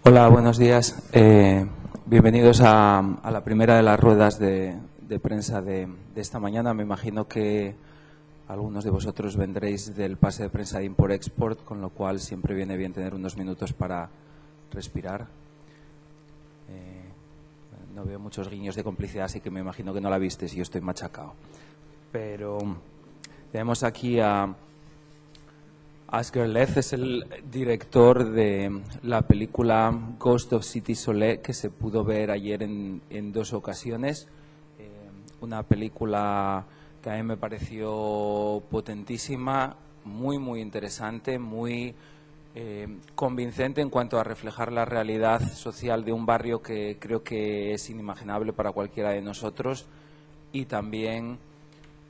Hola, buenos días. Bienvenidos a la primera de las ruedas de prensa de esta mañana. Me imagino que algunos de vosotros vendréis del pase de prensa de Import-Export, con lo cual siempre viene bien tener unos minutos para respirar. No veo muchos guiños de complicidad, así que me imagino que no la viste si yo estoy machacado. Pero tenemos aquí a Asger Leff, es el director de la película Ghost of City Soleil, que se pudo ver ayer en dos ocasiones. Una película que a mí me pareció potentísima, muy interesante, muy convincente en cuanto a reflejar la realidad social de un barrio que creo que es inimaginable para cualquiera de nosotros. Y también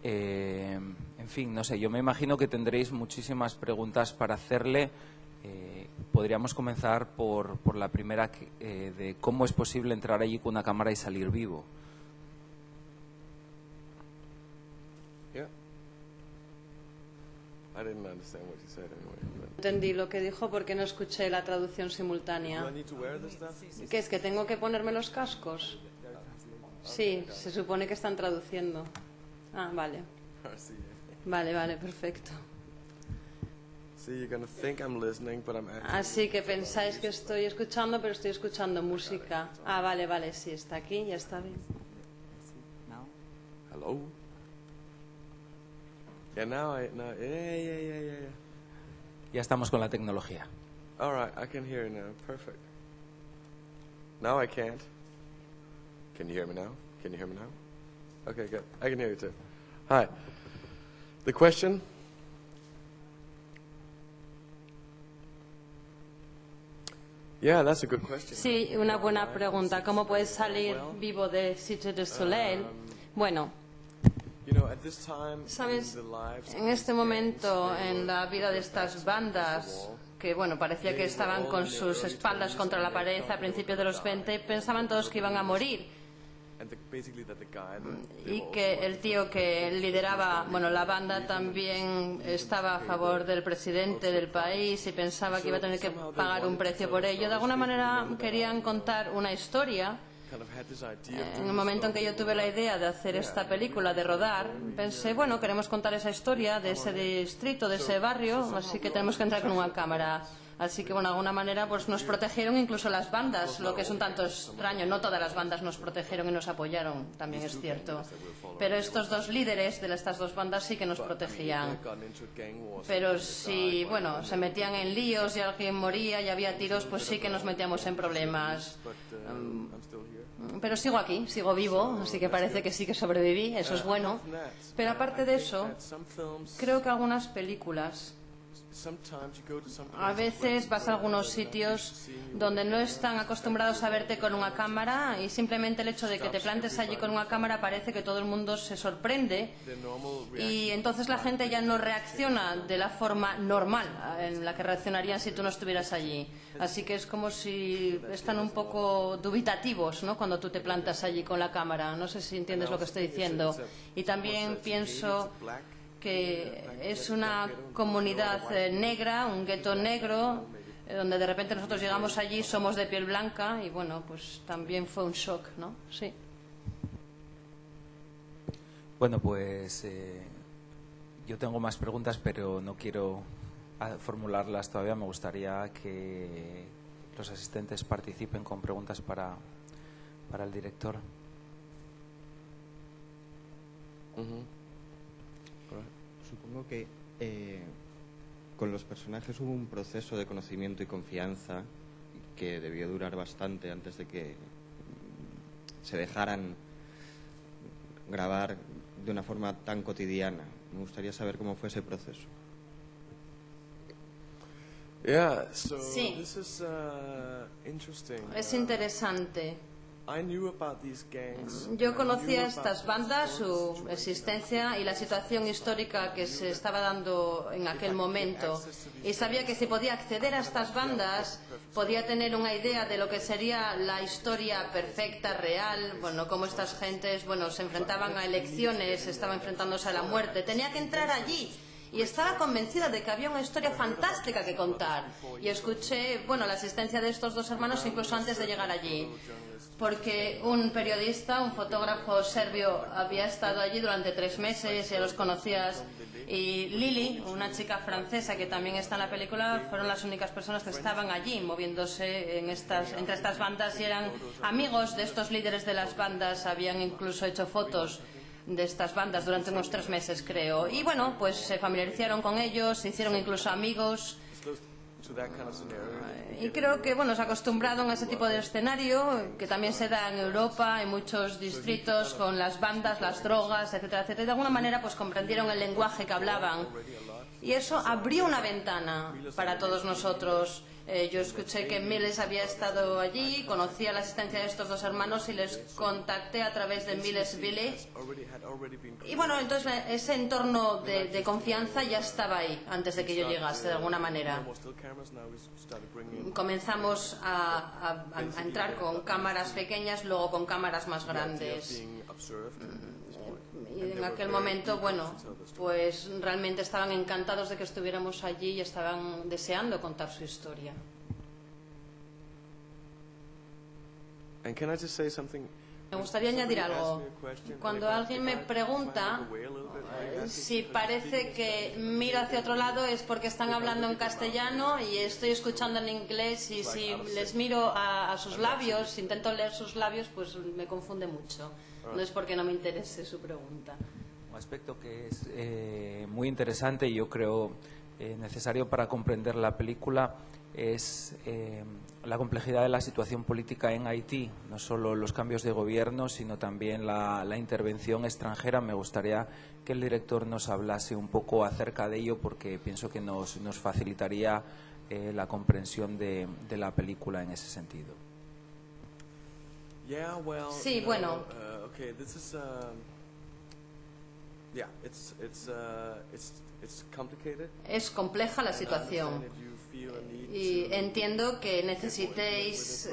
en fin, no sé, yo me imagino que tendréis muchísimas preguntas para hacerle. Podríamos comenzar por la primera, de cómo es posible entrar allí con una cámara y salir vivo. Entendí lo que dijo porque no escuché la traducción simultánea. ¿Qué es, que tengo que ponerme los cascos? Sí, se supone que están traduciendo. Ah, vale. Vale, perfecto. Así que pensáis que estoy escuchando, pero estoy escuchando música. Ah, vale, sí, está aquí, ya está bien. Hello? Yeah. Ya estamos con la tecnología. All right, I can hear you now. Perfect. Now I can't. Can you hear me now? Can you hear me now? Okay, good. I can hear you too. Hi. The question? Yeah, that's a good question. Sí, una buena pregunta. ¿Cómo puedes salir vivo de Cité du Soleil? Bueno, ¿sabes? En este momento en la vida de estas bandas, que bueno, parecía que estaban con sus espaldas contra la pared a principios de los 20, pensaban todos que iban a morir. Y que el tío que lideraba, bueno, la banda también estaba a favor del presidente del país y pensaba que iba a tener que pagar un precio por ello. De alguna manera querían contar una historia. En el momento en que yo tuve la idea de hacer esta película, de rodar, pensé, bueno, queremos contar esa historia de ese distrito, de ese barrio, así que tenemos que entrar con una cámara. Así que, bueno, de alguna manera pues nos protegieron incluso las bandas, lo que es un tanto extraño. No todas las bandas nos protegieron y nos apoyaron, también es cierto. Pero estos dos líderes de estas dos bandas sí que nos protegían. Pero si, bueno, se metían en líos y alguien moría y había tiros, pues sí que nos metíamos en problemas. Pero sigo aquí, sigo vivo, así que parece que sí que sobreviví, eso es bueno. Pero aparte de eso, creo que algunas películas, a veces vas a algunos sitios donde no están acostumbrados a verte con una cámara y simplemente el hecho de que te plantes allí con una cámara parece que todo el mundo se sorprende y entonces la gente ya no reacciona de la forma normal en la que reaccionarían si tú no estuvieras allí. Así que es como si están un poco dubitativos, ¿no?, cuando tú te plantas allí con la cámara. No sé si entiendes lo que estoy diciendo. Y también pienso que es una comunidad negra, un gueto negro, donde de repente nosotros llegamos allí, somos de piel blanca y bueno, pues también fue un shock, ¿no? Sí. Bueno, pues yo tengo más preguntas, pero no quiero formularlas todavía. Me gustaría que los asistentes participen con preguntas para el director. Supongo que con los personajes hubo un proceso de conocimiento y confianza que debió durar bastante antes de que se dejaran grabar de una forma tan cotidiana. Me gustaría saber cómo fue ese proceso. Sí, es interesante. Yo conocía estas bandas, su existencia y la situación histórica que se estaba dando en aquel momento. Y sabía que si podía acceder a estas bandas, podía tener una idea de lo que sería la historia perfecta, real. Bueno, cómo estas gentes, bueno, se enfrentaban a elecciones, estaban enfrentándose a la muerte. Tenía que entrar allí y estaba convencida de que había una historia fantástica que contar. Y escuché, bueno, la asistencia de estos dos hermanos incluso antes de llegar allí, porque un periodista, un fotógrafo serbio, había estado allí durante 3 meses, ya los conocías, y Lily, una chica francesa que también está en la película, fueron las únicas personas que estaban allí moviéndose entre estas bandas y eran amigos de estos líderes de las bandas, habían incluso hecho fotos de estas bandas durante unos 3 meses, creo. Y bueno, pues se familiarizaron con ellos, se hicieron incluso amigos. Y creo que, bueno, se ha acostumbrado a ese tipo de escenario, que también se da en Europa, en muchos distritos, con las bandas, las drogas, etcétera, etcétera. Y de alguna manera, pues comprendieron el lenguaje que hablaban. Y eso abrió una ventana para todos nosotros. Yo escuché que Miles había estado allí, conocía la asistencia de estos dos hermanos y les contacté a través de Miles Village. Y bueno, entonces ese entorno de confianza ya estaba ahí antes de que yo llegase, de alguna manera. Comenzamos a entrar con cámaras pequeñas, luego con cámaras más grandes. Y en aquel momento, bueno, pues realmente estaban encantados de que estuviéramos allí y estaban deseando contar su historia. Me gustaría añadir algo. Cuando alguien me pregunta si parece que miro hacia otro lado es porque están hablando en castellano y estoy escuchando en inglés, y si les miro a sus labios, intento leer sus labios, pues me confunde mucho. No es porque no me interese su pregunta. Un aspecto que es muy interesante y yo creo necesario para comprender la película es la complejidad de la situación política en Haití, no solo los cambios de gobierno, sino también la intervención extranjera. Me gustaría que el director nos hablase un poco acerca de ello, porque pienso que nos facilitaría la comprensión de la película en ese sentido. Sí, bueno. Es compleja la situación y entiendo que necesitéis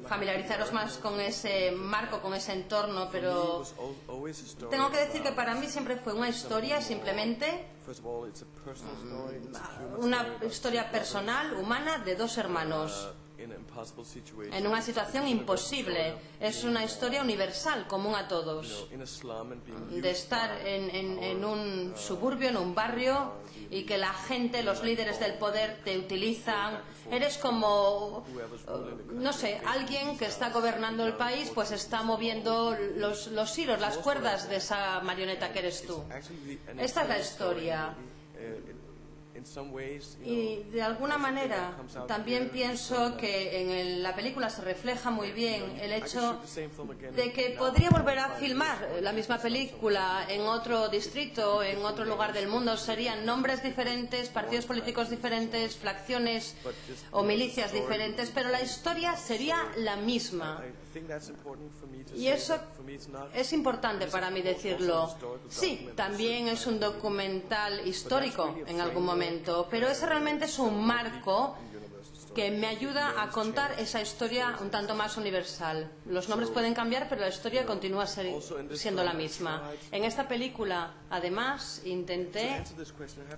familiarizaros más con ese marco, con ese entorno, pero tengo que decir que para mí siempre fue una historia, simplemente una historia personal, humana, de dos hermanos en una situación imposible. Es una historia universal, común a todos, de estar en un suburbio, en un barrio, y que la gente, los líderes del poder te utilizan. Eres como, no sé, alguien que está gobernando el país, pues está moviendo los hilos, las cuerdas de esa marioneta que eres tú. Esta es la historia. Y de alguna manera también pienso que en la película se refleja muy bien el hecho de que podría volver a filmar la misma película en otro distrito, en otro lugar del mundo. Serían nombres diferentes, partidos políticos diferentes, facciones o milicias diferentes, pero la historia sería la misma. Y eso es importante para mí decirlo. Sí, también es un documental histórico en algún momento, pero ese realmente es un marco que me ayuda a contar esa historia un tanto más universal. Los nombres pueden cambiar, pero la historia continúa siendo la misma. En esta película, además, intenté,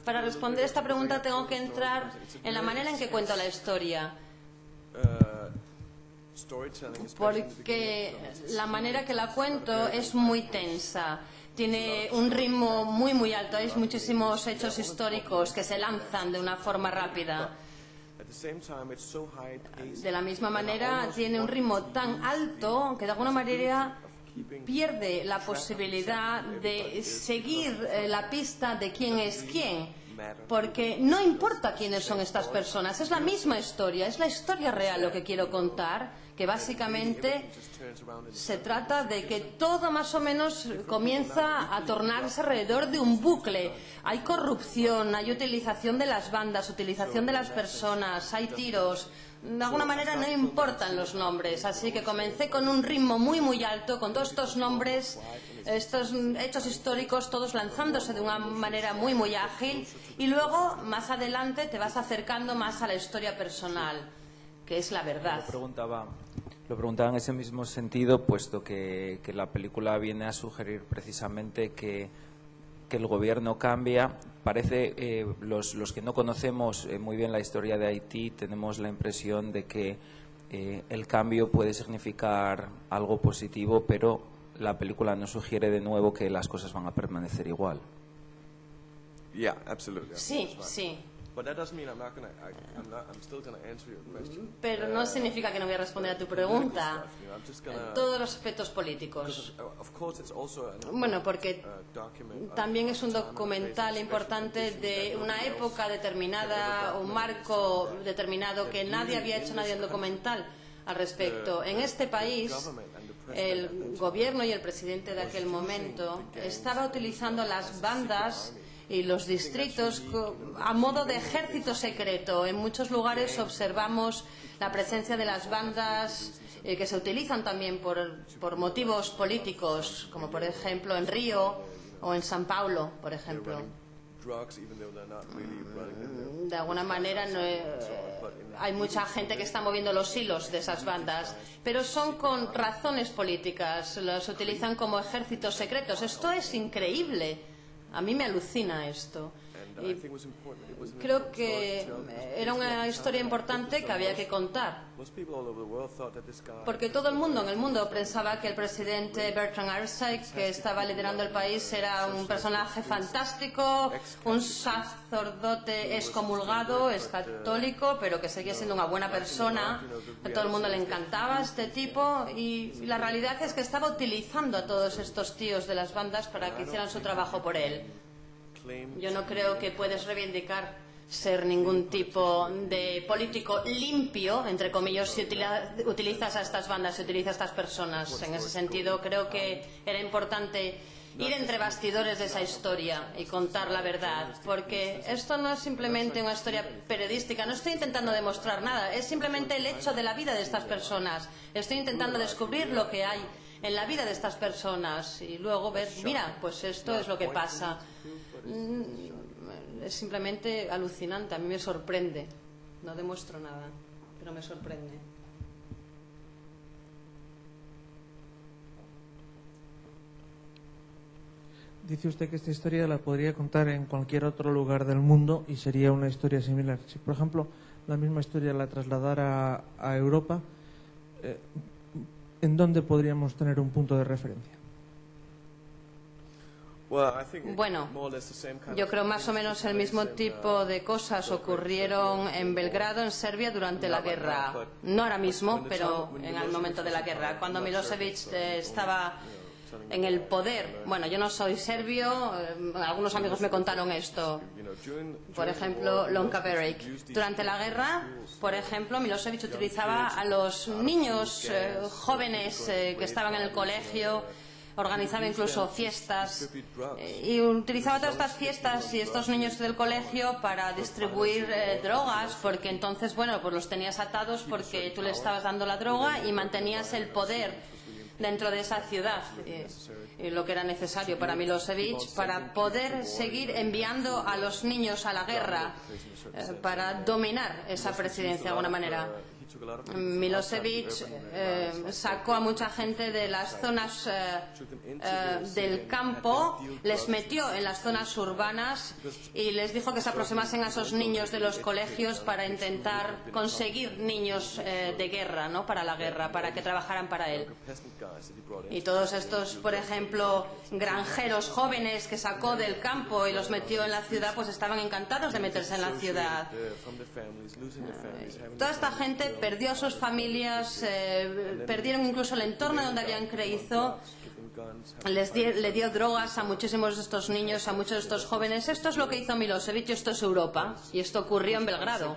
para responder esta pregunta tengo que entrar en la manera en que cuento la historia, porque la manera que la cuento es muy tensa. Tiene un ritmo muy muy alto, hay muchísimos hechos históricos que se lanzan de una forma rápida. De la misma manera tiene un ritmo tan alto que de alguna manera pierde la posibilidad de seguir la pista de quién es quién, porque no importa quiénes son estas personas, es la misma historia, es la historia real lo que quiero contar, que básicamente se trata de que todo más o menos comienza a tornarse alrededor de un bucle. Hay corrupción, hay utilización de las bandas, utilización de las personas, hay tiros. De alguna manera no importan los nombres, así que comencé con un ritmo muy muy alto, con todos estos nombres, estos hechos históricos, todos lanzándose de una manera muy muy ágil, y luego más adelante te vas acercando más a la historia personal, que es la verdad. Lo preguntaba en ese mismo sentido, puesto que la película viene a sugerir precisamente que que el gobierno cambia, parece, los que no conocemos muy bien la historia de Haití, tenemos la impresión de que el cambio puede significar algo positivo, pero la película nos sugiere de nuevo que las cosas van a permanecer igual. Yeah, absolutely. Sí, That's right. sí. But that doesn't mean I'm still going to answer your question. Pero no significa que no voy a responder a tu pregunta. You know, I'm just gonna, Todos los aspectos políticos. of course, it's also Bueno, porque document. también es un documental importante de una época determinada, un marco determinado que nadie había hecho nadie un documental al respecto. En este país, el gobierno y el presidente de aquel momento estaba utilizando las bandas y los distritos a modo de ejército secreto. En muchos lugares observamos la presencia de las bandas que se utilizan también por motivos políticos, como por ejemplo en Río o en San Paulo, por ejemplo. De alguna manera hay mucha gente que está moviendo los hilos de esas bandas, pero son con razones políticas, los utilizan como ejércitos secretos. Esto es increíble. A mí me alucina esto. Y creo que era una historia importante que había que contar. Porque todo el mundo en el mundo pensaba que el presidente Bertrand Arsaig, que estaba liderando el país, era un personaje fantástico, un sacerdote excomulgado, es católico, pero que seguía siendo una buena persona. A todo el mundo le encantaba este tipo, y la realidad es que estaba utilizando a todos estos tíos de las bandas para que hicieran su trabajo por él. Yo no creo que puedes reivindicar ser ningún tipo de político limpio, entre comillas, si utilizas a estas bandas, si utilizas a estas personas. En ese sentido, creo que era importante ir entre bastidores de esa historia y contar la verdad, porque esto no es simplemente una historia periodística, no estoy intentando demostrar nada, es simplemente el hecho de la vida de estas personas. Estoy intentando descubrir lo que hay en la vida de estas personas y luego ver, mira, pues esto es lo que pasa. Es simplemente alucinante, a mí me sorprende. No demuestro nada, pero me sorprende. Dice usted que esta historia la podría contar en cualquier otro lugar del mundo y sería una historia similar. Si, por ejemplo, la misma historia la trasladara a Europa, ¿en dónde podríamos tener un punto de referencia? Bueno, yo creo más o menos el mismo tipo de cosas ocurrieron en Belgrado, en Serbia, durante la guerra. No ahora mismo, pero en el momento de la guerra. Cuando Milosevic estaba en el poder. Bueno, yo no soy serbio, algunos amigos me contaron esto. Por ejemplo, Lonka Beric. Durante la guerra, por ejemplo, Milosevic utilizaba a los niños jóvenes que estaban en el colegio, organizaba incluso fiestas y utilizaba todas estas fiestas y estos niños del colegio para distribuir drogas, porque entonces, bueno, pues los tenías atados porque tú le estabas dando la droga y mantenías el poder dentro de esa ciudad, lo que era necesario para Milosevic para poder seguir enviando a los niños a la guerra, para dominar esa presidencia de alguna manera. Milosevic sacó a mucha gente de las zonas del campo, les metió en las zonas urbanas y les dijo que se aproximasen a esos niños de los colegios para intentar conseguir niños de guerra, ¿no? Para la guerra, para que trabajaran para él. Y todos estos, por ejemplo, granjeros jóvenes que sacó del campo y los metió en la ciudad, pues estaban encantados de meterse en la ciudad. Toda esta gente perdió a sus familias, perdieron incluso el entorno donde habían crecido, le dio drogas a muchísimos de estos niños, a muchos de estos jóvenes. Esto es lo que hizo Milosevic, esto es Europa, y esto ocurrió en Belgrado.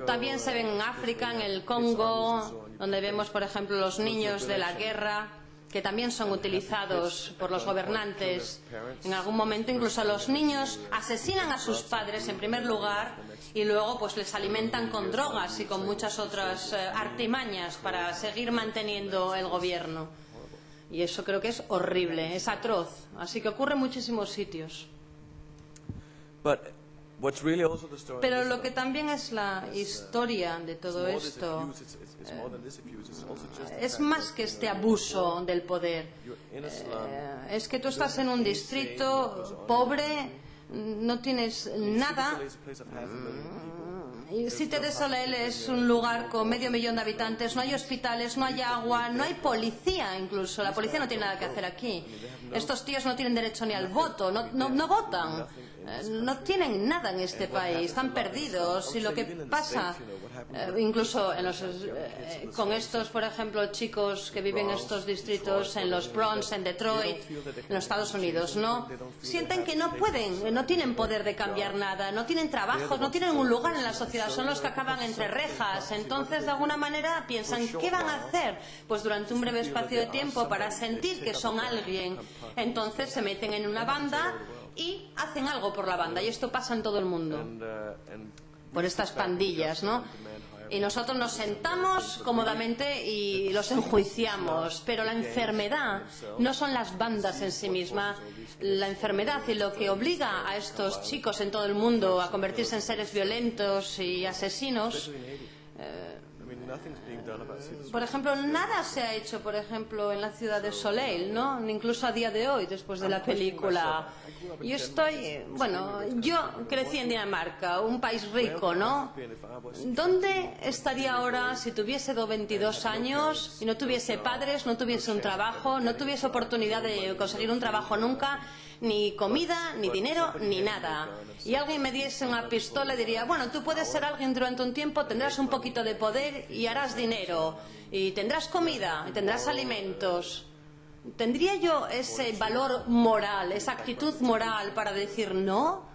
También se ve en África, en el Congo, donde vemos, por ejemplo, los niños de la guerra, que también son utilizados por los gobernantes. En algún momento incluso los niños asesinan a sus padres en primer lugar y luego pues les alimentan con drogas y con muchas otras artimañas para seguir manteniendo el gobierno. Y eso creo que es horrible, es atroz. Así que ocurre en muchísimos sitios. But What's really also the story Pero is, lo que también es la historia de todo more than this esto abuse, it's more than this abuse, it's also just the es fact más that que este abuso del poder. you're in a slum. Es que tú estás en un distrito pobre, no tienes nada. It's a place of 500,000 people. Y Cité de Soleil es un lugar con 500,000 de habitantes, no hay hospitales, no hay agua, no hay policía incluso. La policía no tiene nada que hacer aquí. Estos tíos no tienen derecho ni al voto, no votan. No tienen nada en este país, están perdidos. Y lo que pasa, incluso en con estos, por ejemplo, chicos que viven en estos distritos, en los Bronx, en Detroit, en los Estados Unidos, ¿no? Sienten que no pueden, no tienen poder de cambiar nada, no tienen trabajo, no tienen un lugar en la sociedad, son los que acaban entre rejas. Entonces, de alguna manera, piensan, ¿qué van a hacer? Pues durante un breve espacio de tiempo para sentir que son alguien. Entonces se meten en una banda y hacen algo por la banda, y esto pasa en todo el mundo, por estas pandillas, ¿no? Y nosotros nos sentamos cómodamente y los enjuiciamos, pero la enfermedad no son las bandas en sí mismas. La enfermedad y lo que obliga a estos chicos en todo el mundo a convertirse en seres violentos y asesinos. Por ejemplo, nada se ha hecho, por ejemplo, en la ciudad de Soleil, ¿no? Incluso a día de hoy, después de la película. Yo crecí en Dinamarca, un país rico, ¿no? ¿Dónde estaría ahora si tuviese 22 años y no tuviese padres, no tuviese un trabajo, no tuviese oportunidad de conseguir un trabajo nunca? Ni comida, ni dinero, ni nada. Y alguien me diese una pistola y diría, bueno, tú puedes ser alguien durante un tiempo, tendrás un poquito de poder y harás dinero, y tendrás comida, y tendrás alimentos. ¿Tendría yo ese valor moral, esa actitud moral para decir no?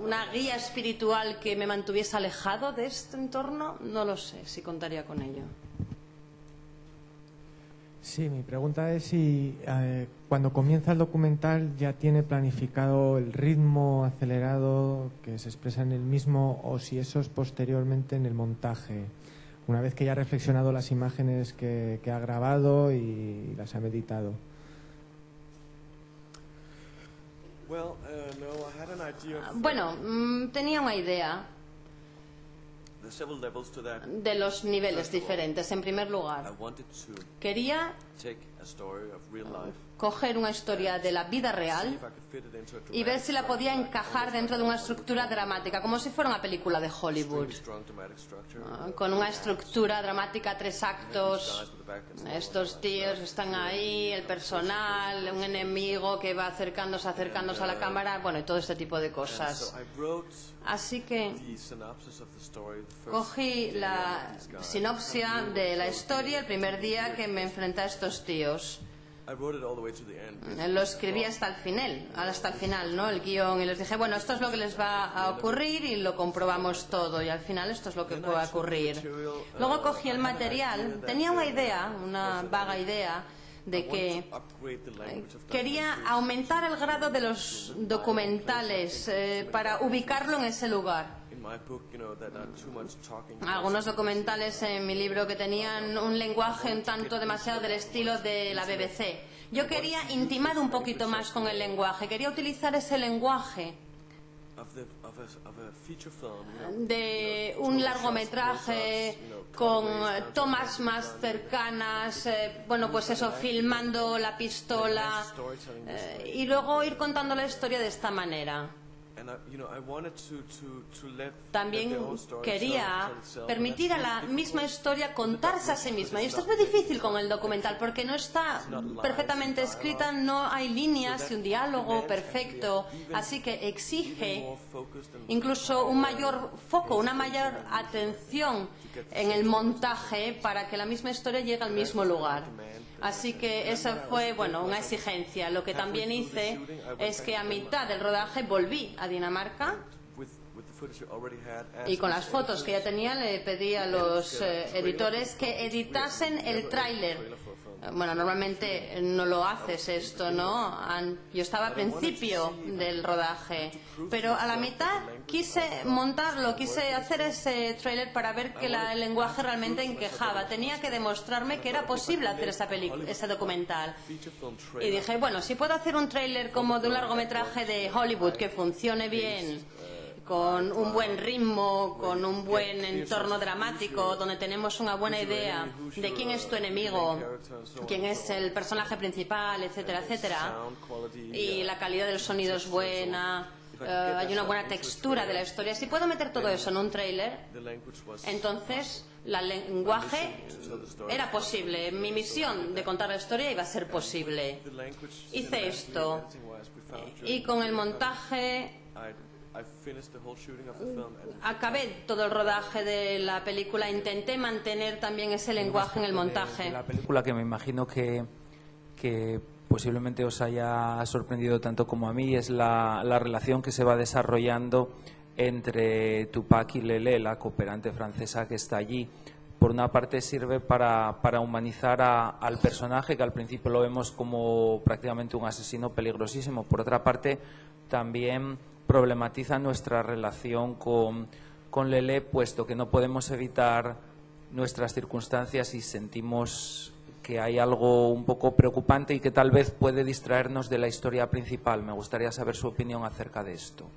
¿Una guía espiritual que me mantuviese alejado de este entorno? No lo sé si contaría con ello. Sí, mi pregunta es si cuando comienza el documental ya tiene planificado el ritmo acelerado que se expresa en el mismo, o si eso es posteriormente en el montaje, una vez que ya ha reflexionado las imágenes que ha grabado y las ha meditado. Bueno, tenía una idea de los niveles diferentes. En primer lugar, quería coger una historia de la vida real y ver si la podía encajar dentro de una estructura dramática, como si fuera una película de Hollywood, con una estructura dramática, 3 actos. Estos tíos están ahí, el personal, un enemigo que va acercándose a la cámara, bueno, y todo este tipo de cosas. Así que cogí la sinopsia de la historia el primer día que me enfrenté a estos tíos. Lo escribí hasta el final, ¿no? El guión, y les dije, bueno, esto es lo que les va a ocurrir y lo comprobamos todo, y al final esto es lo que puede ocurrir. Luego cogí el material, tenía una vaga idea de que quería aumentar el grado de los documentales para ubicarlo en ese lugar. Algunos documentales en mi libro que tenían un lenguaje un tanto demasiado del estilo de la BBC. Yo quería intimar un poquito más con el lenguaje, quería utilizar ese lenguaje de un largometraje con tomas más cercanas, filmando la pistola, y luego ir contando la historia de esta manera. También quería permitir a la misma historia contarse a sí misma. Y esto es muy difícil con el documental porque no está perfectamente escrita, no hay líneas y un diálogo perfecto. Así que exige incluso un mayor foco, una mayor atención en el montaje para que la misma historia llegue al mismo lugar. Así que esa fue, una exigencia. Lo que también hice es que a mitad del rodaje volví a Dinamarca y con las fotos que ya tenía le pedí a los editores que editasen el tráiler Bueno, normalmente no lo haces esto, ¿no? Yo estaba al principio del rodaje, pero a la mitad quise montarlo, quise hacer ese tráiler para ver que el lenguaje realmente encajaba. Tenía que demostrarme que era posible hacer ese documental. Y dije, bueno, si puedo hacer un tráiler como de un largometraje de Hollywood que funcione bien, con un buen ritmo, con un buen entorno dramático, donde tenemos una buena idea de quién es tu enemigo, quién es el personaje principal, etcétera, etcétera, y la calidad del sonido es buena, hay una buena textura de la historia. Si puedo meter todo eso en un tráiler, entonces el lenguaje era posible. Mi misión de contar la historia iba a ser posible. Hice esto, y con el montaje acabé todo el rodaje de la película. Intenté mantener también ese lenguaje en el montaje. De la película, que me imagino que posiblemente os haya sorprendido tanto como a mí, es la relación que se va desarrollando entre Tupac y Lele, la cooperante francesa que está allí. Por una parte sirve para humanizar al personaje, que al principio lo vemos como prácticamente un asesino peligrosísimo. Por otra parte, también problematiza nuestra relación con Lele, puesto que no podemos evitar nuestras circunstancias y sentimos que hay algo un poco preocupante y que tal vez puede distraernos de la historia principal. Me gustaría saber su opinión acerca de esto.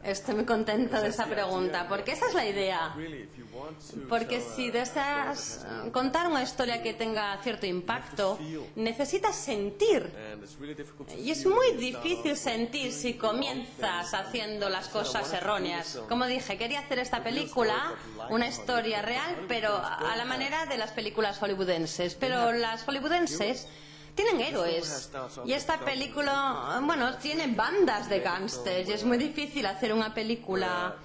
Estoy muy contenta de esa pregunta, porque esa es la idea. Porque si deseas contar una historia que tenga cierto impacto, necesitas sentir. Y es muy difícil sentir si comienzas haciendo las cosas erróneas. Como dije, quería hacer esta película, una historia real, pero a la manera de las películas hollywoodenses. Pero las hollywoodenses tienen héroes, y esta película, bueno, tiene bandas de gángsters, y es muy difícil hacer una película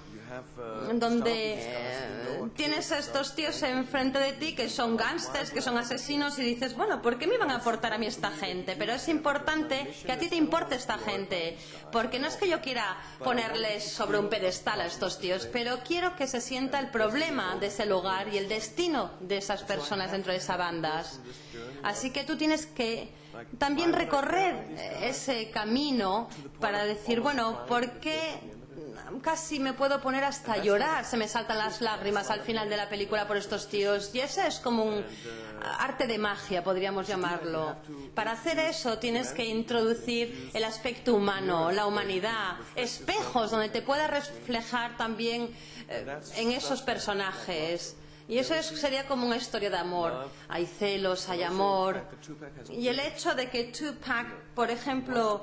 donde tienes a estos tíos enfrente de ti que son gángsters, que son asesinos, y dices, bueno, ¿por qué me iban a aportar a mí esta gente? Pero es importante que a ti te importe esta gente, porque no es que yo quiera ponerles sobre un pedestal a estos tíos, pero quiero que se sienta el problema de ese lugar y el destino de esas personas dentro de esas bandas. Así que tú tienes que también recorrer ese camino para decir, bueno, ¿por qué casi me puedo poner hasta llorar? Se me saltan las lágrimas al final de la película por estos tíos. Y ese es como un arte de magia, podríamos llamarlo. Para hacer eso tienes que introducir el aspecto humano, la humanidad, espejos donde te puedas reflejar también en esos personajes. Y eso sería como una historia de amor. Hay celos, hay amor. Y el hecho de que Tupac, por ejemplo,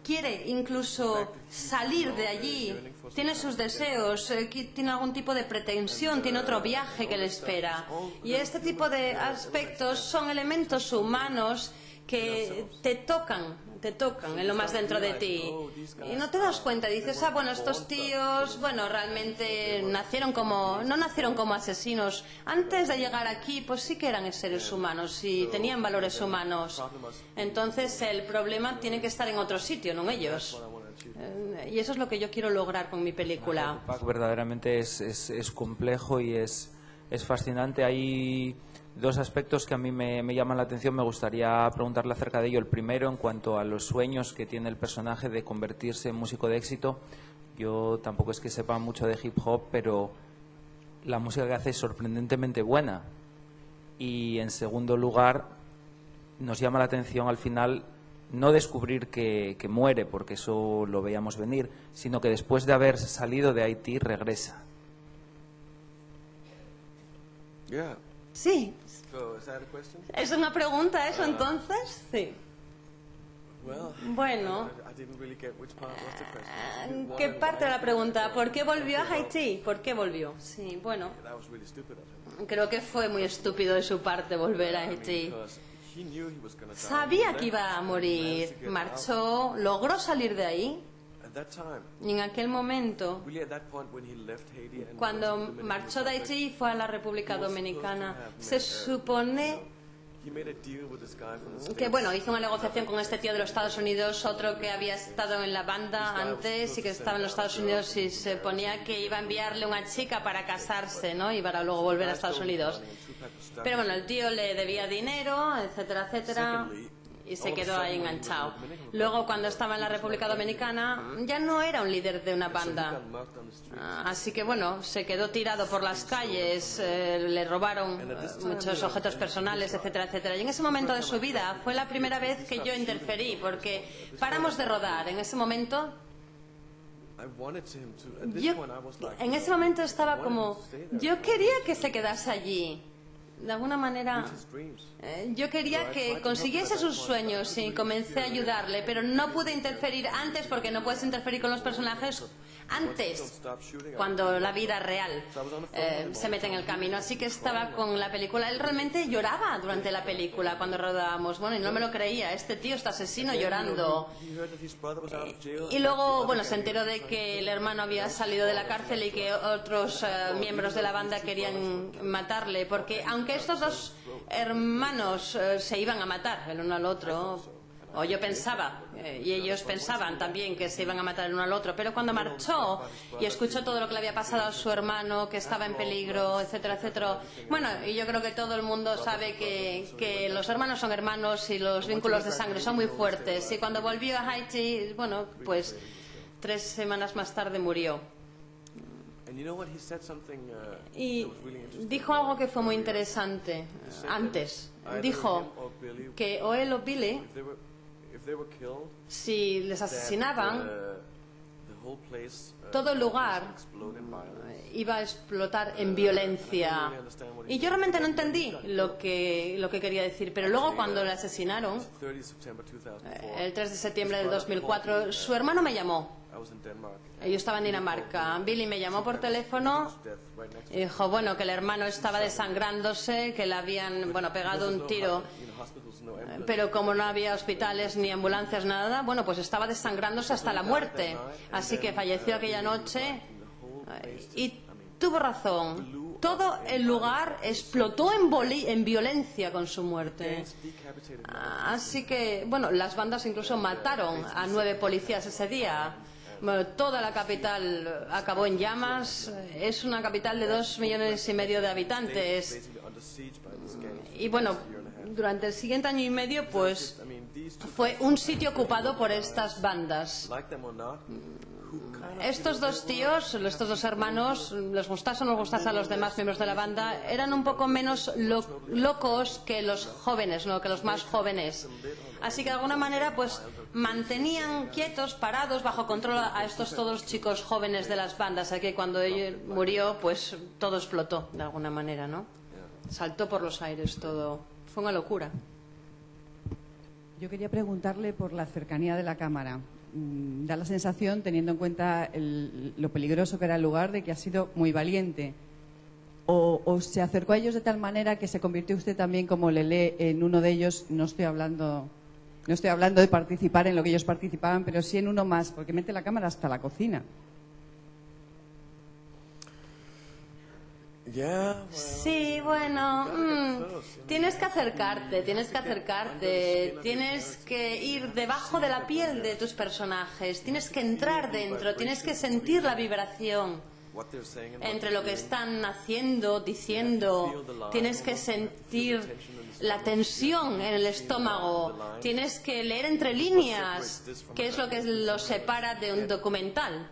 quiere incluso salir de allí, tiene sus deseos, tiene algún tipo de pretensión, tiene otro viaje que le espera. Y este tipo de aspectos son elementos humanos que te tocan en lo más dentro de ti. Y no te das cuenta, dices, bueno, estos tíos, bueno, realmente no nacieron como asesinos. Antes de llegar aquí, pues sí que eran seres humanos y tenían valores humanos. Entonces el problema tiene que estar en otro sitio, no en ellos. Y eso es lo que yo quiero lograr con mi película. Verdaderamente es complejo y es fascinante. Hay dos aspectos que a mí me llaman la atención. Me gustaría preguntarle acerca de ello. El primero, en cuanto a los sueños que tiene el personaje de convertirse en músico de éxito. Yo tampoco es que sepa mucho de hip hop, pero la música que hace es sorprendentemente buena. Y en segundo lugar, nos llama la atención al final no descubrir que muere, porque eso lo veíamos venir, sino que después de haber salido de Haití regresa. Yeah. Sí. So, is that a question? ¿Es una pregunta eso entonces? Sí. Bueno, I didn't really get which part was the question. ¿qué parte de la pregunta? ¿Por qué volvió a Haití? ¿Por qué volvió? Sí, bueno, That was really stupid of him. creo que fue muy estúpido de su parte volver a Haití. Because he knew he was going to die. Sabía que iba a morir, marchó, logró salir de ahí. At that time, Y en aquel momento, really at that point when he left Haiti and cuando went to the marchó de Dominican Haití y fue a la República Dominicana, se supone Republic, he made a deal with this guy from the States. que, bueno, hizo una negociación con este tío de los Estados Unidos, otro que había estado en la banda antes y que estaba en los Estados Unidos, y se ponía que iba a enviarle una chica para casarse, ¿no? Y para luego volver a Estados Unidos. Pero bueno, el tío le debía dinero, etcétera, etcétera, y se quedó ahí enganchado. Luego, cuando estaba en la República Dominicana, ya no era un líder de una banda. Así que bueno, se quedó tirado por las calles, le robaron muchos objetos personales, etcétera, etcétera. Y en ese momento de su vida fue la primera vez que yo interferí, porque paramos de rodar. En ese momento en ese momento estaba como, yo quería que se quedase allí. De alguna manera, yo quería que consiguiese sus sueños y comencé a ayudarle, pero no pude interferir antes porque no puedes interferir con los personajes antes, cuando la vida real se mete en el camino. Así que estaba con la película. Él realmente lloraba durante la película cuando rodábamos. Bueno, y no me lo creía. Este tío, este asesino llorando. Y luego, bueno, se enteró de que el hermano había salido de la cárcel y que otros miembros de la banda querían matarle, porque aunque estos dos hermanos se iban a matar el uno al otro, o yo pensaba, y ellos pensaban también que se iban a matar el uno al otro, pero cuando marchó y escuchó todo lo que le había pasado a su hermano, que estaba en peligro, etcétera, etcétera, bueno, y yo creo que todo el mundo sabe que los hermanos son hermanos y los vínculos de sangre son muy fuertes, y cuando volvió a Haití, bueno, pues 3 semanas más tarde murió. Y dijo algo que fue muy interesante antes. Dijo que o él o Billy, si les asesinaban, todo el lugar iba a explotar en violencia. Y yo realmente no entendí lo que quería decir, pero luego cuando le asesinaron, el 3 de septiembre del 2004, su hermano me llamó. Yo estaba en Dinamarca. Billy me llamó por teléfono y dijo, bueno, que el hermano estaba desangrándose, que le habían, bueno, pegado un tiro, pero como no había hospitales ni ambulancias, nada, bueno, pues estaba desangrándose hasta la muerte. Así que falleció aquella noche y tuvo razón. Todo el lugar explotó en violencia con su muerte. Así que, bueno, las bandas incluso mataron a 9 policías ese día. Bueno, toda la capital acabó en llamas. Es una capital de 2,5 millones de habitantes. Y bueno, durante el siguiente año y medio, pues, fue un sitio ocupado por estas bandas. Estos dos tíos, estos dos hermanos, les gustase o no les gustase a los demás miembros de la banda, eran un poco menos locos que los jóvenes, ¿no? Que los más jóvenes. Así que de alguna manera pues mantenían quietos, parados, bajo control a estos todos chicos jóvenes de las bandas. Así que cuando él murió, pues todo explotó de alguna manera, ¿no? Saltó por los aires todo. Fue una locura. Yo quería preguntarle por la cercanía de la cámara. Da la sensación, teniendo en cuenta lo peligroso que era el lugar, de que ha sido muy valiente. O se acercó a ellos de tal manera que se convirtió usted también como Lelé en uno de ellos. No estoy hablando de participar en lo que ellos participaban, pero sí en uno más, porque mete la cámara hasta la cocina. Sí, bueno, tienes que acercarte, tienes que ir debajo de la piel de tus personajes, tienes que entrar dentro, tienes que sentir la vibración entre lo que están haciendo, diciendo, tienes que sentir la tensión en el estómago, tienes que leer entre líneas, que es lo que los separa de un documental.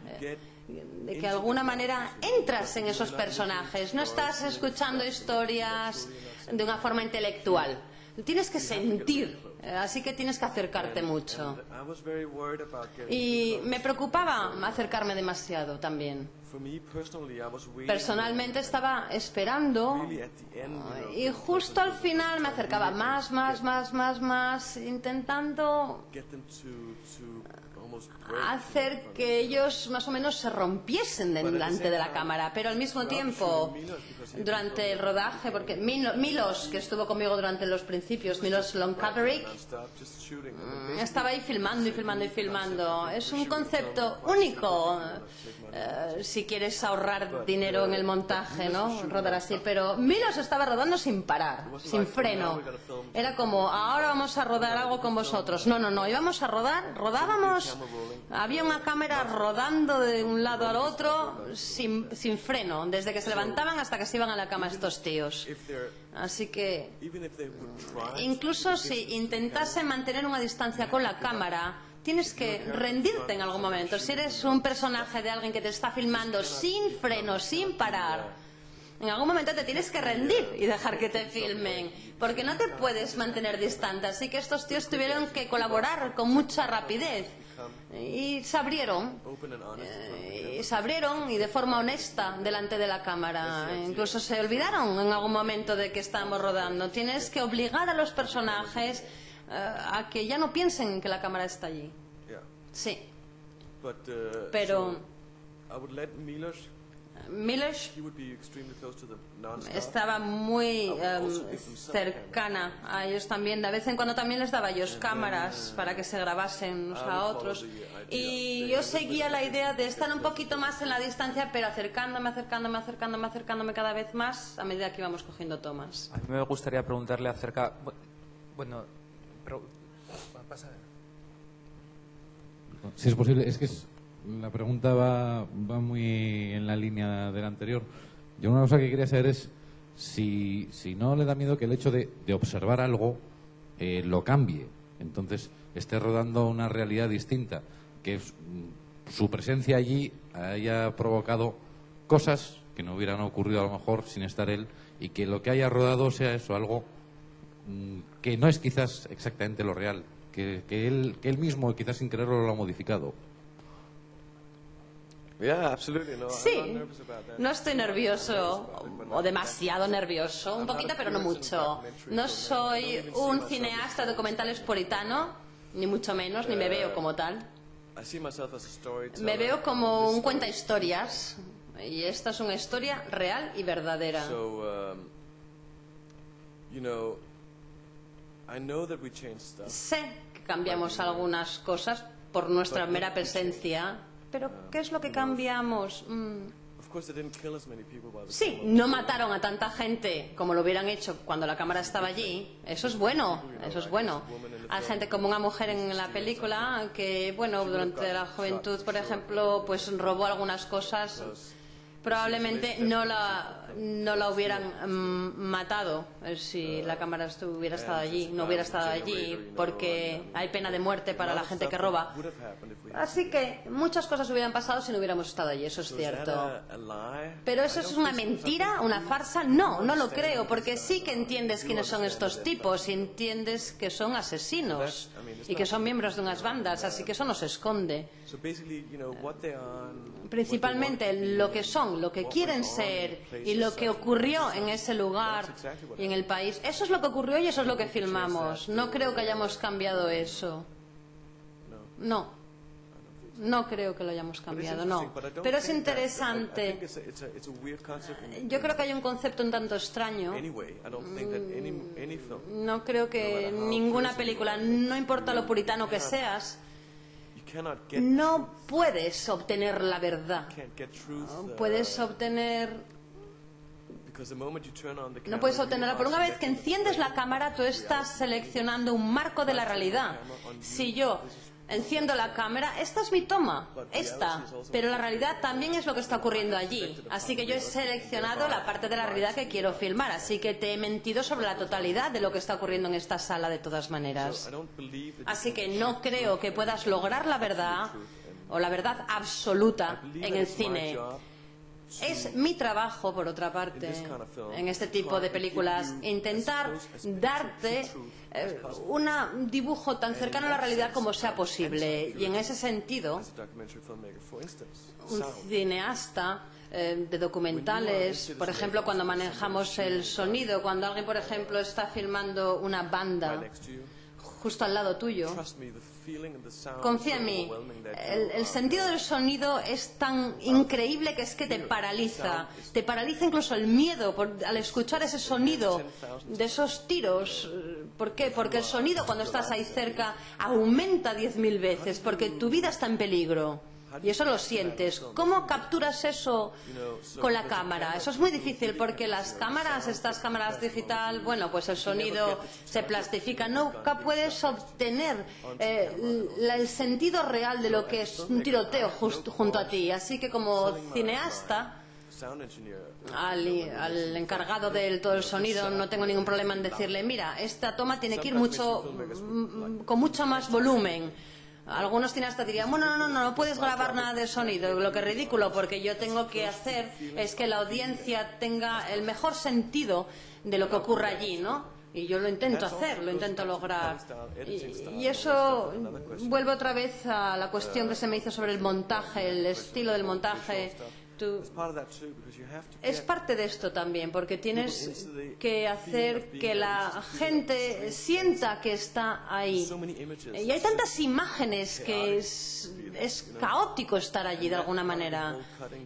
De que de alguna manera entras en esos personajes, no estás escuchando historias de una forma intelectual, tienes que sentir, así que tienes que acercarte mucho. Y me preocupaba acercarme demasiado también. Personalmente estaba esperando y justo al final me acercaba más, intentando hacer que ellos más o menos se rompiesen delante de la cámara, pero al mismo tiempo durante el rodaje, porque Milos, que estuvo conmigo durante los principios, Milos Lonkaveric, estaba ahí filmando. Es un concepto único. Si si quieres ahorrar dinero en el montaje, ¿no? Rodar así, pero Milos estaba rodando sin parar, sin freno. Era como, ahora vamos a rodar algo con vosotros. No, íbamos a rodar, rodábamos, había una cámara rodando de un lado al otro sin freno, desde que se levantaban hasta que se iban a la cama estos tíos. Así que, incluso si intentasen mantener una distancia con la cámara, tienes que rendirte en algún momento. Si eres un personaje de alguien que te está filmando sin freno, sin parar, en algún momento te tienes que rendir y dejar que te filmen, porque no te puedes mantener distante. Así que estos tíos tuvieron que colaborar con mucha rapidez y se abrieron y de forma honesta delante de la cámara. Incluso se olvidaron en algún momento de que estábamos rodando. Tienes que obligar a los personajes a que ya no piensen que la cámara está allí. Sí. Pero Milos estaba muy cercana a ellos también. De vez en cuando también les daba a ellos cámaras para que se grabasen unos a otros. Y yo seguía la idea de estar un poquito más en la distancia, pero acercándome cada vez más a medida que íbamos cogiendo tomas. A mí me gustaría preguntarle acerca... Bueno, pero... pasa. Si es posible, es que la pregunta va muy en la línea de la anterior. Yo una cosa que quería saber es si no le da miedo que el hecho de observar algo lo cambie. Entonces esté rodando una realidad distinta, que su presencia allí haya provocado cosas que no hubieran ocurrido a lo mejor sin estar él, y que lo que haya rodado sea eso, algo que no es quizás exactamente lo real, que él mismo quizás sin quererlo lo ha modificado. Sí, no estoy nervioso o demasiado nervioso, un poquito pero no mucho. No soy un cineasta documentales puritano, ni mucho menos, ni me veo como tal. Me veo como un cuentahistorias, y esta es una historia real y verdadera. Sé que cambiamos algunas cosas por nuestra mera presencia, pero ¿qué es lo que cambiamos? Sí, no mataron a tanta gente como lo hubieran hecho cuando la cámara estaba allí. Eso es bueno, eso es bueno. Hay gente como una mujer en la película que, bueno, durante la juventud, por ejemplo, pues robó algunas cosas. Probablemente no la hubieran matado si la cámara hubiera estado allí, no hubiera estado allí, porque hay pena de muerte para la gente que roba. Así que muchas cosas hubieran pasado si no hubiéramos estado allí, eso es cierto. Pero eso es una mentira, una farsa. No lo creo, porque sí que entiendes quiénes son estos tipos y entiendes que son asesinos y que son miembros de unas bandas, así que eso no se esconde. Principalmente lo que son, lo que quieren ser y lo que ocurrió en ese lugar y en el país. Eso es lo que ocurrió y eso es lo que filmamos. No creo que hayamos cambiado eso. No creo que lo hayamos cambiado, no. Pero es interesante. Yo creo que hay un concepto un tanto extraño. No creo que ninguna película, no importa lo puritano que seas, no puedes obtener la verdad. Puedes obtener... No puedes obtenerla. Por una vez que enciendes la cámara, tú estás seleccionando un marco de la realidad. Si yo enciendo la cámara, esta es mi toma, esta. Pero la realidad también es lo que está ocurriendo allí. Así que yo he seleccionado la parte de la realidad que quiero filmar. Así que te he mentido sobre la totalidad de lo que está ocurriendo en esta sala de todas maneras. Así que no creo que puedas lograr la verdad o la verdad absoluta en el cine. Es mi trabajo, por otra parte, en este tipo de películas, intentar darte un dibujo tan cercano a la realidad como sea posible. Y en ese sentido, un cineasta de documentales, por ejemplo, cuando manejamos el sonido, cuando alguien, por ejemplo, está filmando una banda justo al lado tuyo, confía en mí, el sentido del sonido es tan increíble que es que te paraliza incluso el miedo al escuchar ese sonido de esos tiros. ¿Por qué? Porque el sonido cuando estás ahí cerca aumenta 10.000 veces, porque tu vida está en peligro. Y eso lo sientes. ¿Cómo capturas eso con la cámara? Eso es muy difícil porque las cámaras, estas cámaras digital, bueno, pues el sonido se plastifica. Nunca puedes obtener el sentido real de lo que es un tiroteo junto a ti. Así que como cineasta, al encargado de todo el sonido no tengo ningún problema en decirle, mira, esta toma tiene que ir con mucho más volumen. Algunos cineastas dirían, bueno, no puedes grabar nada de sonido, lo que es ridículo, porque yo tengo que hacer es que la audiencia tenga el mejor sentido de lo que ocurre allí, ¿no? Y yo lo intento hacer, lo intento lograr. Y eso vuelve otra vez a la cuestión que se me hizo sobre el montaje, el estilo del montaje. Es parte de esto también, porque tienes que hacer que la gente sienta que está ahí. Y hay tantas imágenes que es caótico estar allí de alguna manera.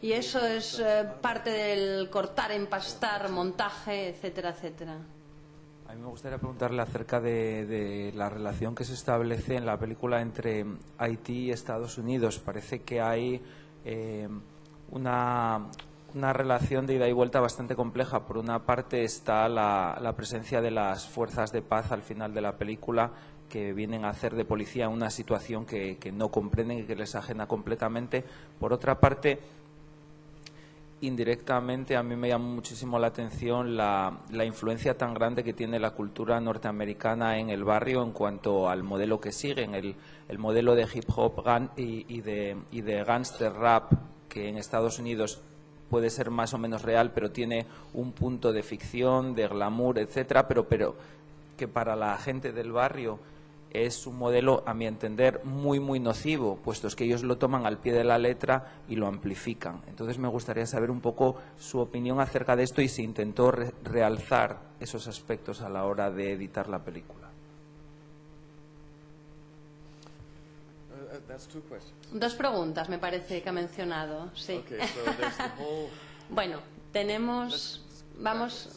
Y eso es parte del cortar, empastar, montaje, etcétera, etcétera. A mí me gustaría preguntarle acerca de la relación que se establece en la película entre Haití y Estados Unidos. Parece que hay una relación de ida y vuelta bastante compleja. Por una parte está la presencia de las fuerzas de paz al final de la película, que vienen a hacer de policía una situación que no comprenden y que les ajena completamente. Por otra parte, indirectamente a mí me llama muchísimo la atención la influencia tan grande que tiene la cultura norteamericana en el barrio en cuanto al modelo que siguen, el modelo de hip hop y de gangster rap, que en Estados Unidos puede ser más o menos real, pero tiene un punto de ficción, de glamour, etcétera, pero que para la gente del barrio es un modelo, a mi entender, muy, muy nocivo, puesto que ellos lo toman al pie de la letra y lo amplifican. Entonces me gustaría saber un poco su opinión acerca de esto y si intentó realzar esos aspectos a la hora de editar la película. Dos preguntas me parece que ha mencionado, sí. Okay, so there's the whole, Bueno,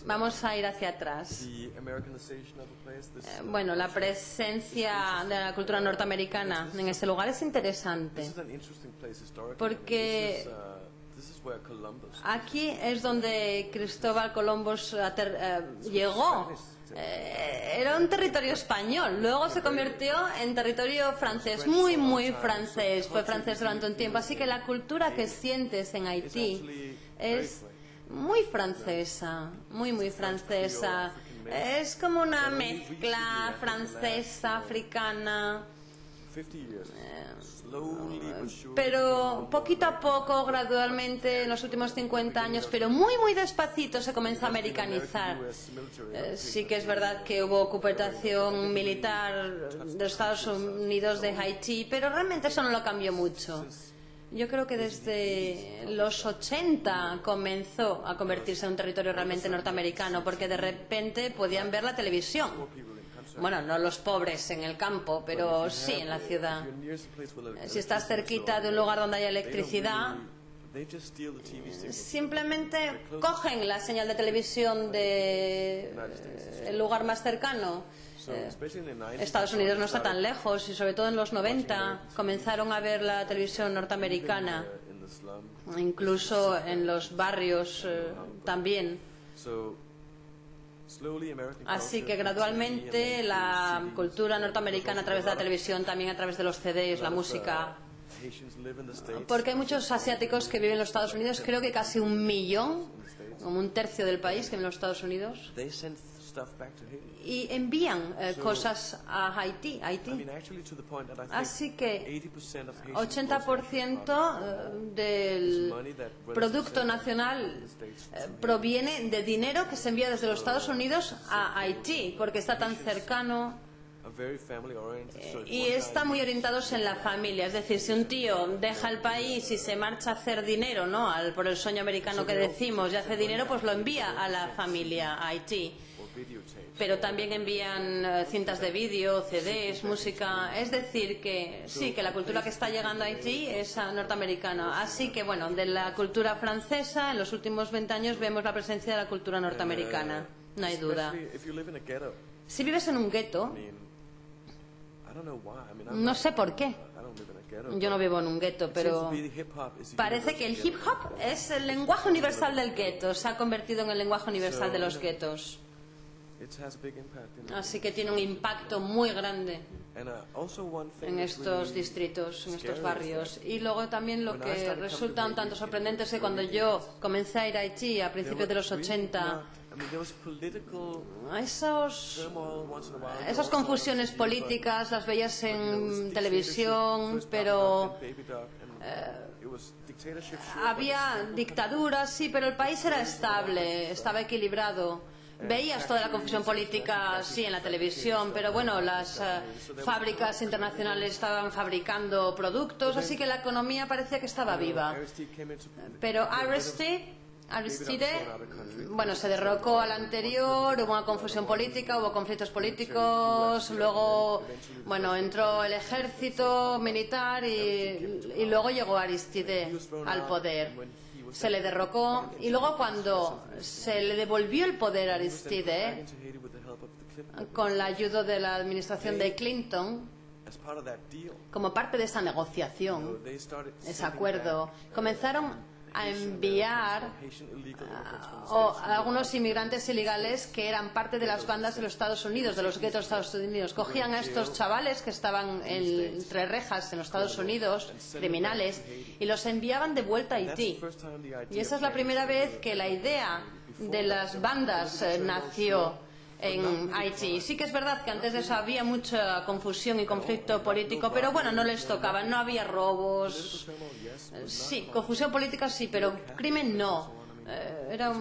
vamos a ir hacia atrás. the Americanization of the place. This, Bueno, la presencia de la cultura norteamericana en ese lugar es interesante. this is an interesting place historically. Porque I mean, this is where Columbus. Aquí es donde Cristóbal Colombo llegó. Era un territorio español, luego se convirtió en territorio francés, muy, muy francés. Fue francés durante un tiempo, así que la cultura que sientes en Haití es muy francesa, muy, muy francesa. Es como una mezcla francesa, africana. 50 years. Slowly but surely. Pero poquito a poco, gradualmente, en los últimos 50 años, pero muy, muy despacito se comenzó a americanizar. Sí que es verdad que hubo ocupación militar de los Estados Unidos de Haití, pero realmente eso no lo cambió mucho. Yo creo que desde los 80 comenzó a convertirse en un territorio realmente norteamericano, porque de repente podían ver la televisión. Bueno, no los pobres en el campo, pero sí en la ciudad. Si estás cerquita de un lugar donde hay electricidad, simplemente cogen la señal de televisión del lugar más cercano. Estados Unidos no está tan lejos y sobre todo en los 90 comenzaron a ver la televisión norteamericana, incluso en los barrios también. Así que gradualmente la cultura norteamericana a través de la televisión, también a través de los CDs, la música. Porque hay muchos asiáticos que viven en los Estados Unidos, creo que casi 1 millón, como 1/3 del país que vive en los Estados Unidos. Y envían cosas a Haití. Así que 80% del Producto Nacional proviene de dinero que se envía desde los Estados Unidos a Haití, porque está tan cercano y está muy orientados en la familia. Es decir, si un tío deja el país y se marcha a hacer dinero, ¿no? Por el sueño americano que decimos, y hace dinero, pues lo envía a la familia, a Haití. Pero también envían cintas de vídeo, CDs, música. Es decir, que sí, que la cultura que está llegando a Haití es norteamericana. Así que, bueno, de la cultura francesa, en los últimos 20 años vemos la presencia de la cultura norteamericana. No hay duda. Si vives en un gueto, no sé por qué. Yo no vivo en un gueto, pero parece que el hip hop es el lenguaje universal del gueto. Se ha convertido en el lenguaje universal de los guetos. Así que tiene un impacto muy grande en estos distritos, en estos barrios. Y luego también lo que resulta un tanto sorprendente es que cuando yo comencé a ir a Haití a principios de los 80, esas confusiones políticas las veías en televisión, pero había dictaduras, sí, pero el país era estable, estaba equilibrado. Veías toda la confusión política, sí, en la televisión, pero bueno, las fábricas internacionales estaban fabricando productos, así que la economía parecía que estaba viva. Pero Aristide, bueno, se derrocó al anterior, hubo una confusión política, hubo conflictos políticos, luego, bueno, entró el ejército militar y luego llegó Aristide al poder. Se le derrocó y luego cuando se le devolvió el poder a Aristide, con la ayuda de la administración de Clinton, como parte de esa negociación, ese acuerdo, comenzaron a enviar a algunos inmigrantes ilegales que eran parte de las bandas de los Estados Unidos, de los guetos de Estados Unidos. Cogían a estos chavales que estaban entre rejas en los Estados Unidos, criminales, y los enviaban de vuelta a Haití. Y esa es la primera vez que la idea de las bandas nació en Haití. Sí que es verdad que antes de eso había mucha confusión y conflicto político, pero bueno, no les tocaba, no había robos. Sí, confusión política sí, pero crimen no. Era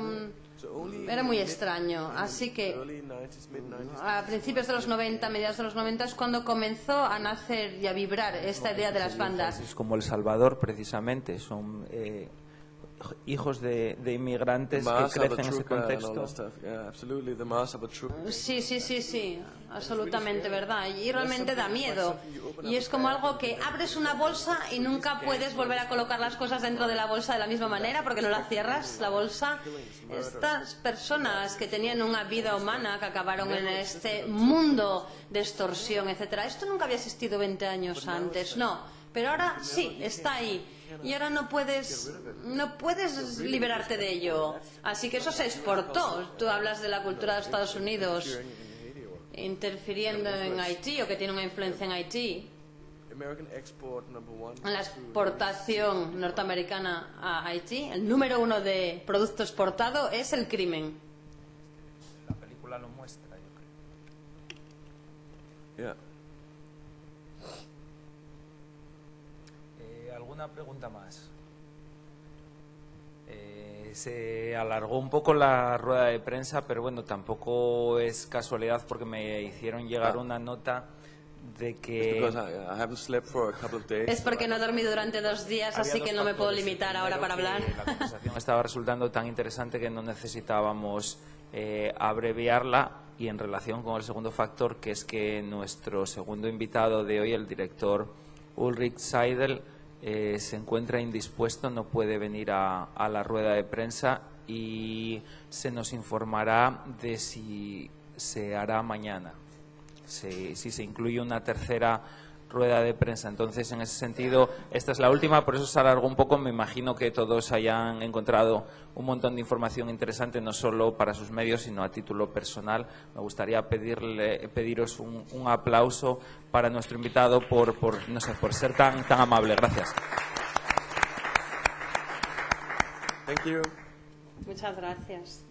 muy extraño. Así que a principios de los 90, mediados de los 90 es cuando comenzó a nacer y a vibrar esta idea de las bandas. Es como El Salvador, precisamente, son hijos de inmigrantes que crecen en ese contexto. Sí, absolutamente verdad. Y realmente da miedo. Y es como algo que abres una bolsa y nunca puedes volver a colocar las cosas dentro de la bolsa de la misma manera porque no la cierras, la bolsa. Estas personas que tenían una vida humana, que acabaron en este mundo de extorsión, etcétera, esto nunca había existido 20 años antes, no. Pero ahora sí, está ahí. Y ahora no puedes liberarte de ello. Así que eso se exportó. Tú hablas de la cultura de Estados Unidos interfiriendo en Haití o que tiene una influencia en Haití. La exportación norteamericana a Haití, el número 1 de producto exportado es el crimen. La película lo muestra, yo creo. ¿Alguna pregunta más? Se alargó un poco la rueda de prensa, pero bueno, tampoco es casualidad porque me hicieron llegar una nota de que... Es porque no he dormido durante 2 días, así que no me puedo limitar ahora para hablar. La conversación estaba resultando tan interesante que no necesitábamos abreviarla, y en relación con el segundo factor, que es que nuestro segundo invitado de hoy, el director Ulrich Seidel, se encuentra indispuesto, no puede venir a la rueda de prensa y se nos informará de si se hará mañana, si se incluye una tercera rueda de prensa. Entonces, en ese sentido, esta es la última, por eso se alargó un poco. Me imagino que todos hayan encontrado un montón de información interesante, no solo para sus medios, sino a título personal. Me gustaría pediros un aplauso para nuestro invitado por ser tan amable. Gracias. Thank you. Muchas gracias.